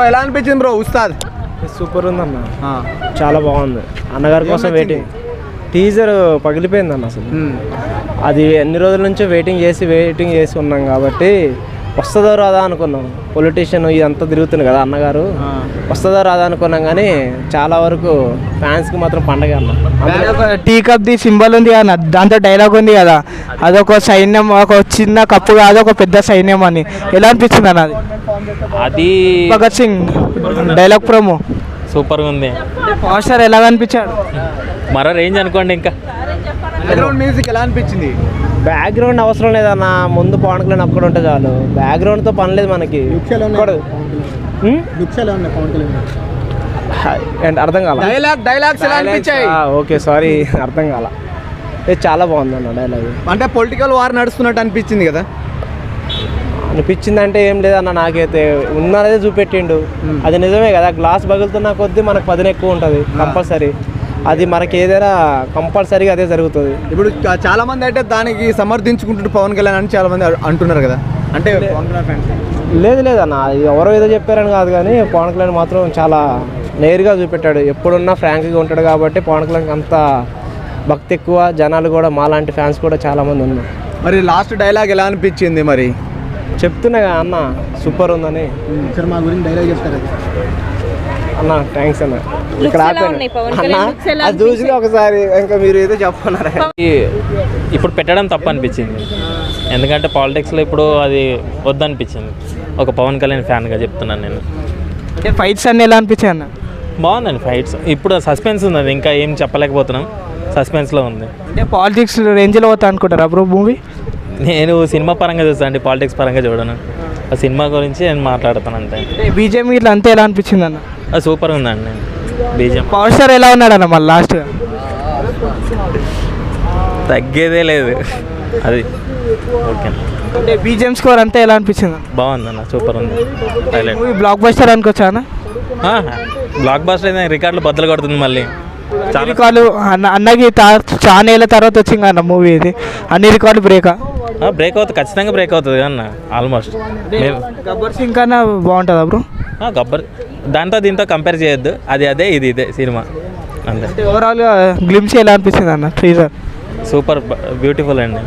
ఎలా అనిపించింది bro Ustaad? Super ఉందన్న, చాలా బాగుంది. అన్నగారి కోసం వెయిటింగ్. టీజర్ పగిలిపోయింది అన్న అసలు. అది ఎన్ని రోజుల నుంచో వెయిటింగ్ చేసి ఉన్నాం కాబట్టి వస్తుందో రాదా అనుకున్నాం. పొలిటీషియన్ ఇదంతా తిరుగుతుంది కదా అన్నగారు, వస్తుందో రాదా అనుకున్నాం. కానీ చాలా వరకు ఫ్యాన్స్కి మాత్రం పండగ అన్న. ఒక టీ కప్ ది సింబల్ ఉంది కదా, దాంతో డైలాగ్ ఉంది కదా, అదొక సైన్యం, ఒక చిన్న కప్పు కాదు ఒక పెద్ద సైన్యం అని. ఎలా అనిపించింది అన్న అది? అది భగత్ సింగ్ డైలాగ్ ప్రోమో సూపర్గా ఉంది. పోస్టర్ ఎలా అనిపించాడు? మరో రేంజ్ అనుకోండి. ఇంకా బ్యాక్గ్రౌండ్ మ్యూజిక్ ఎలా అనిపించింది? బ్యాక్గ్రౌండ్ అవసరం లేదన్న, ముందు పవన్ కళ్యాణ్ అక్కడ ఉంటే చాలు. బ్యాక్గ్రౌండ్తో పని లేదు మనకి. అర్థం కాల డైలాగ్స్ ఎలా అనిపించాయి? ఓకే సారీ, అర్థం కాల. చాలా బాగుంది అన్న డైలాగ్. అంటే పొలిటికల్ వార్ నడుస్తున్నట్టు అనిపించింది కదా? అనిపించింది అంటే ఏం లేదన్న, నాకైతే ఉన్నదే చూపెట్టిండు. అది నిజమే కదా, గ్లాస్ పగులుతున్న కొద్దీ మనకు పదును ఎక్కువ ఉంటుంది కంపల్సరీ. అది మనకి ఏదైనా కంపల్సరీగా అదే జరుగుతుంది. ఇప్పుడు చాలా మంది అయితే దానికి సమర్థించుకుంటుంటే పవన్ కళ్యాణ్ అని చాలా మంది అంటున్నారు కదా, అంటే లేదన్న, ఎవరో ఏదో చెప్పారని కాదు, కానీ పవన్ కళ్యాణ్ మాత్రం చాలా నేరుగా చూపెట్టాడు. ఎప్పుడున్నా ఫ్రాంక్గా ఉంటాడు కాబట్టి పవన్ కళ్యాణ్కి అంత భక్తి ఎక్కువ. జనాలు కూడా మాలాంటి ఫ్యాన్స్ కూడా చాలామంది ఉన్నారు. మరి లాస్ట్ డైలాగ్ ఎలా అనిపించింది? మరి చెప్తున్నా అన్న, సూపర్ ఉందని. సార్ మా గురించి డైలాగ్ చెప్తారు అన్న. థ్యాంక్స్ అన్న. ఇక్కడ అది చూసి ఒకసారి ఇంకా మీరు ఏదో చెప్పన్నారు. ఇప్పుడు పెట్టడం తప్పు అనిపించింది, ఎందుకంటే పాలిటిక్స్లో ఇప్పుడు అది వద్దనిపించింది. ఒక పవన్ కళ్యాణ్ ఫ్యాన్గా చెప్తున్నాను నేను. అంటే ఫైట్స్ అన్నీ ఎలా అనిపించాయి అన్న? బాగుందండి ఫైట్స్. ఇప్పుడు సస్పెన్స్ ఉంది, అది ఇంకా ఏం చెప్పలేకపోతున్నాం, సస్పెన్స్లో ఉంది. అంటే పాలిటిక్స్ రేంజ్లో పోతా అనుకుంటారా బ్రో మూవీ? నేను సినిమా పరంగా చూస్తాను అండి, పాలిటిక్స్ పరంగా చూడను. ఆ సినిమా గురించి నేను మాట్లాడతాను అంతే. బీజేపీ ఇట్లా అంతే ఎలా అనిపించింది అన్న? అది సూపర్ ఉందండి. బీజేపీ పవర్ స్టార్ ఎలా ఉన్నాడన్న మళ్ళీ లాస్ట్గా? తగ్గేదే లేదు అది. ఓకే, అంటే బీజేఎం స్కోర్ అంతా ఎలా అనిపించింది? బాగుందన్న, సూపర్ ఉంది. మూవీ బ్లాక్ బస్టర్ అనుకోవచ్చా అన్న? బ్లాక్ బస్టర్ అయితే రికార్డులు బద్దలు కొడుతుంది మళ్ళీ. చాలా రికార్డులు అన్నకి చాలా ఏళ్ళ తర్వాత వచ్చింది అన్న మూవీ. ఇది అన్ని రికార్డులు బ్రేక్ అవుతుంది, ఖచ్చితంగా బ్రేక్ అవుతుంది అన్న. ఆల్మోస్ట్ గబ్బర్ సింగ్ కన్నా బాగుంటుందా బ్రో? గబ్బర్ దాంతో దీంతో కంపేర్ చేయొద్దు, అది అదే ఇది ఇదే సినిమా అంతే. ఓవరాల్గా గ్లిమ్స్ ఎలా అనిపిస్తుంది అన్న టీజర్? సూపర్ బ్యూటిఫుల్ అండి.